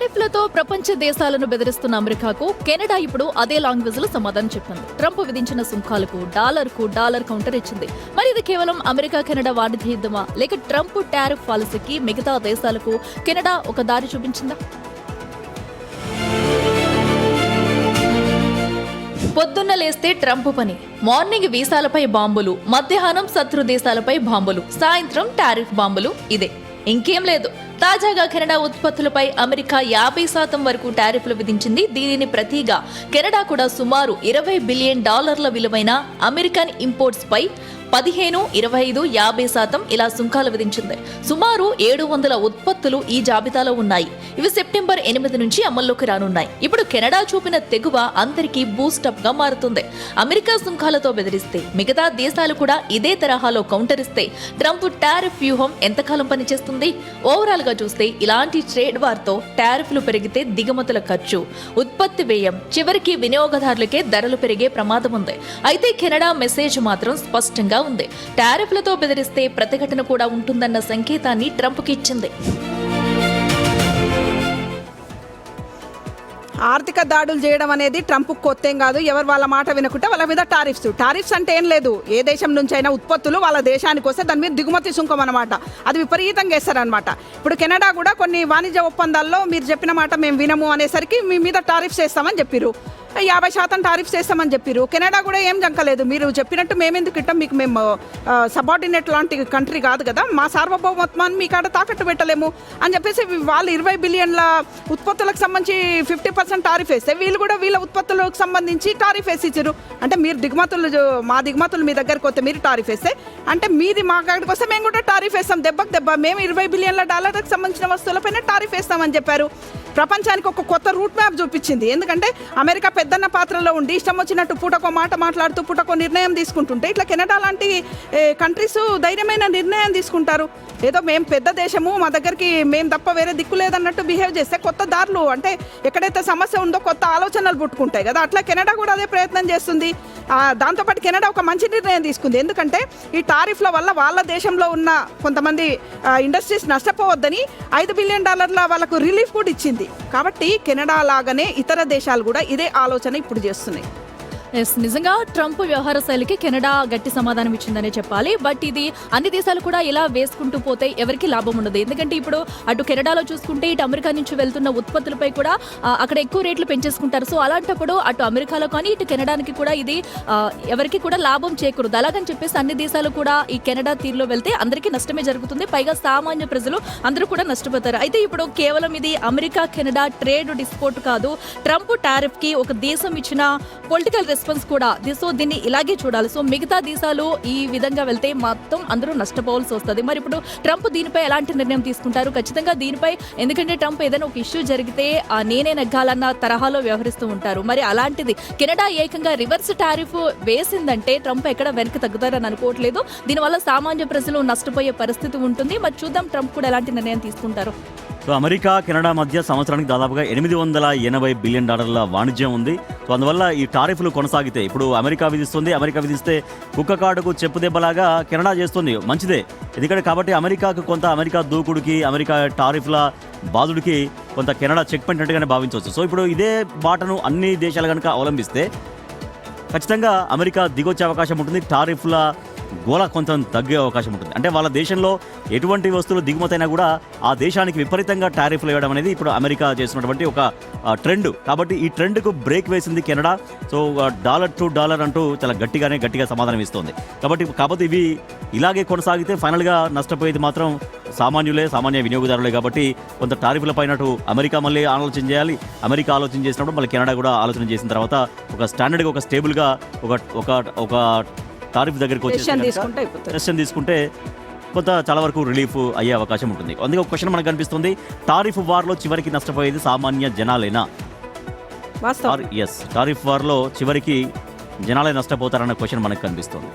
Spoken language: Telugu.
టారిఫ్లతో ప్రపంచ దేశాలను బెదిరిస్తున్న అమెరికాకు కెనడా ఇప్పుడు అదే లాంగ్వేజ్ లో సమాధానం చెప్పింది. ట్రంప్ విధించిన సుంకాలకు డాలర్ కౌంటర్ ఇచ్చింది. మరి ఇది కేవలం అమెరికా కెనడా వాణిజ్య యుద్ధమా, లేక ట్రంప్ టారిఫ్ పాలసీకి మిగతా దేశాలకు కెనడా ఒక దారి చూపించిందా? పొద్దున్న లేస్తే ట్రంప్ పని, మార్నింగ్ వీసాలపై బాంబులు, మధ్యాహ్నం శత్రు దేశాలపై బాంబులు, సాయంత్రం టారిఫ్ బాంబులు. ఇదే, ఇంకేం లేదు. తాజాగా కెనడా ఉత్పత్తులపై అమెరికా 50% వరకు టారిఫ్లు విధించింది. దీనిని ప్రతిగా కెనడా కూడా సుమారు $20 బిలియన్ విలువైన అమెరికన్ ఇంపోర్ట్స్ పై 15, 25, 50% ఇలా సుంకాలు విధించింది. సుమారు 700 ఉత్పత్తులు ఈ జాబితాలో ఉన్నాయి. ఇవి సెప్టెంబర్ 8 నుంచి అమల్లోకి రానున్నాయి. ఇప్పుడు కెనడా చూపిన తెగువ అందరికీ బూస్టప్ గా మారుతుంది. అమెరికా సుంకాలతో బెదిరిస్తే మిగతా దేశాలు కూడా ఇదే తరహాలో కౌంటర్ ఇస్తే ట్రంప్ టారిఫ్ వ్యూహం ఎంతకాలం పనిచేస్తుంది? ఓవరాల్ గా చూస్తే ఇలాంటి ట్రేడ్ వార్ తో టారిఫ్లు పెరిగితే దిగుమతుల ఖర్చు, ఉత్పత్తి వ్యయం, చివరికి వినియోగదారులకే ధరలు పెరిగే ప్రమాదం ఉంది. అయితే కెనడా మెసేజ్ మాత్రం స్పష్టంగా ఉంది. టారిఫ్లతో బెదిరిస్తే ప్రతిఘటన కూడా ఉంటుందన్న సంకేతాన్ని ట్రంప్కి ఇచ్చింది. ఆర్థిక దాడులు చేయడం అనేది ట్రంప్ కొత్తేం కాదు. ఎవరు వాళ్ళ మాట వినకుంటే వాళ్ళ మీద టారిఫ్స్ అంటే ఏం లేదు. ఏ దేశం నుంచి అయినా ఉత్పత్తులు వాళ్ళ దేశానికి వస్తే దాని మీద దిగుమతి సుంకం అనమాట. అది విపరీతంగా వేస్తారనమాట. ఇప్పుడు కెనడా కూడా కొన్ని వాణిజ్య ఒప్పందాల్లో మీరు చెప్పిన మాట మేము వినము అనేసరికి మీ మీద టారిఫ్స్ వేస్తామని చెప్పారు. 50% టారిఫ్స్ వేస్తామని చెప్పారు. కెనడా కూడా ఏం జంకలేదు. మీరు చెప్పినట్టు మేమెందుకు ఇట్టాం, మీకు మేము సబార్డినేట్ లాంటి కంట్రీ కాదు కదా, మా సార్వభౌమత్వాన్ని మీ కాడ తాకట్టు పెట్టలేము అని చెప్పేసి వాళ్ళు 20 బిలియన్ల ఉత్పత్తులకు సంబంధించి 50% టారిఫ్ వేస్తే వీళ్ళు కూడా వీళ్ళ ఉత్పత్తులకు సంబంధించి టారిఫ్ వేసి ఇచ్చారు. అంటే మీరు మా దిగుమతులు మీ దగ్గరకు వస్తే మీరు టారిఫ్ వేస్తే, అంటే మీది మా కాడికి వస్తే మేము కూడా టారిఫ్ వేస్తాం. దెబ్బకు దెబ్బ మేము $20 బిలియన్ల సంబంధించిన వస్తువులపైన టారిఫ్ వేస్తామని చెప్పారు. ప్రపంచానికి ఒక కొత్త రూట్ మ్యాప్ చూపించింది. ఎందుకంటే అమెరికా పెద్దన్న పాత్రలో ఉండి ఇష్టం వచ్చినట్టు పూటకో మాట మాట్లాడుతూ పూటకో నిర్ణయం తీసుకుంటుంటే ఇట్లా కెనడా లాంటి కంట్రీస్ ధైర్యమైన నిర్ణయం తీసుకుంటారు. ఏదో మేము పెద్ద దేశము, మా దగ్గరికి మేము తప్ప వేరే దిక్కు లేదన్నట్టు బిహేవ్ చేస్తే కొత్త దారులు, అంటే ఎక్కడైతే సమస్య ఉందో కొత్త ఆలోచనలు పుట్టుకుంటాయి కదా, అట్లా కెనడా కూడా అదే ప్రయత్నం చేస్తుంది. దాంతోపాటు కెనడా ఒక మంచి నిర్ణయం తీసుకుంది. ఎందుకంటే ఈ టారిఫ్ల వల్ల వాళ్ళ దేశంలో ఉన్న కొంతమంది ఇండస్ట్రీస్ నష్టపోవద్దని $5 బిలియన్ వాళ్ళకు రిలీఫ్ కూడా ఇచ్చింది. కాబట్టి కెనడా లాగానే ఇతర దేశాలు కూడా ఇదే ఆలోచన ఇప్పుడు చేస్తున్నాయి. నిజంగా ట్రంప్ వ్యవహార శైలికి కెనడా గట్టి సమాధానం ఇచ్చిందనే చెప్పాలి. బట్ ఇది అన్ని దేశాలు కూడా ఇలా వేసుకుంటూ పోతే ఎవరికి లాభం ఉండదు. ఎందుకంటే ఇప్పుడు అటు కెనడాలో చూసుకుంటే ఇటు అమెరికా నుంచి వెళ్తున్న ఉత్పత్తులపై కూడా అక్కడ ఎక్కువ రేట్లు పెంచేసుకుంటారు. సో అలాంటప్పుడు అటు అమెరికాలో కానీ ఇటు కెనడానికి కూడా ఇది ఎవరికి కూడా లాభం చేకూరదు. అలాగని చెప్పేసి అన్ని దేశాలు కూడా ఈ కెనడా తీరులో వెళ్తే అందరికీ నష్టమే జరుగుతుంది. పైగా సామాన్య ప్రజలు అందరూ కూడా నష్టపోతారు. అయితే ఇప్పుడు కేవలం ఇది అమెరికా కెనడా ట్రేడ్ డిస్పోర్ట్ కాదు, ట్రంప్ టారిఫ్ కి ఒక దేశం ఇచ్చిన పొలిటికల్ రెస్పాన్స్ కూడా. సో దీన్ని ఇలాగే చూడాలి. సో మిగతా దేశాలు ఈ విధంగా వెళ్తే మొత్తం అందరూ నష్టపోవాల్సి వస్తుంది. మరి ఇప్పుడు ట్రంప్ దీనిపై ఎలాంటి నిర్ణయం తీసుకుంటారు? ఖచ్చితంగా దీనిపై, ఎందుకంటే ట్రంప్ ఏదైనా ఒక ఇష్యూ జరిగితే నేనే నెగ్గాలన్న తరహాలో వ్యవహరిస్తూ ఉంటారు. మరి అలాంటిది కెనడా ఏకంగా రివర్స్ టారిఫ్ వేసిందంటే ట్రంప్ ఎక్కడ వెనక్కి తగ్గుతారని అనుకోవట్లేదు. దీనివల్ల సామాన్య ప్రజలు నష్టపోయే పరిస్థితి ఉంటుంది. మరి చూద్దాం ట్రంప్ కూడా ఎలాంటి నిర్ణయం తీసుకుంటారు. సో అమెరికా కెనడా మధ్య సంవత్సరానికి దాదాపుగా $880 బిలియన్ వాణిజ్యం ఉంది. సో అందువల్ల ఈ టారిఫ్లు కొనసాగితే, ఇప్పుడు అమెరికా విధిస్తే కుక్క కాడుకు చెప్పు దెబ్బలాగా కెనడా చేస్తుంది. మంచిదే, ఎందుకంటే కాబట్టి అమెరికా దూకుడికి, అమెరికా టారిఫ్ల బాధుడికి కొంత కెనడా చెక్ పెట్టినట్టుగానే భావించవచ్చు. సో ఇప్పుడు ఇదే బాటను అన్ని దేశాలు కనుక అవలంబిస్తే ఖచ్చితంగా అమెరికా దిగొచ్చే అవకాశం ఉంటుంది. టారిఫ్ల గోళ కొంచెం తగ్గే అవకాశం ఉంటుంది. అంటే వాళ్ళ దేశంలో ఎటువంటి వస్తువులు దిగుమతైనా కూడా ఆ దేశానికి విపరీతంగా టారిఫ్లు వేయడం అనేది ఇప్పుడు అమెరికా చేస్తున్నటువంటి ఒక ట్రెండ్. కాబట్టి ఈ ట్రెండ్కు బ్రేక్ వేసింది కెనడా. సో $1 అంటూ చాలా గట్టిగా సమాధానం ఇస్తోంది. కాబట్టి ఇవి ఇలాగే కొనసాగితే ఫైనల్గా నష్టపోయేది మాత్రం సామాన్య వినియోగదారులే. కాబట్టి కొంత టారిఫ్ల పైన అమెరికా మళ్ళీ ఆలోచన చేయాలి. అమెరికా ఆలోచన చేసినప్పుడు మళ్ళీ కెనడా కూడా ఆలోచన చేసిన తర్వాత ఒక స్టాండర్డ్గా, ఒక స్టేబుల్గా ఒక టారిఫ్ దగ్గరికి వచ్చి తీసుకుంటే కొంత చాలా వరకు రిలీఫ్ అయ్యే అవకాశం ఉంటుంది. అందుకే ఒక క్వశ్చన్ మనకు కనిపిస్తుంది, టారిఫ్ వార్లో చివరికి నష్టపోయేది సామాన్య జనాలేనా? టారిఫ్ వార్లో చివరికి జనాలే నష్టపోతారన్న క్వశ్చన్ మనకు కనిపిస్తుంది.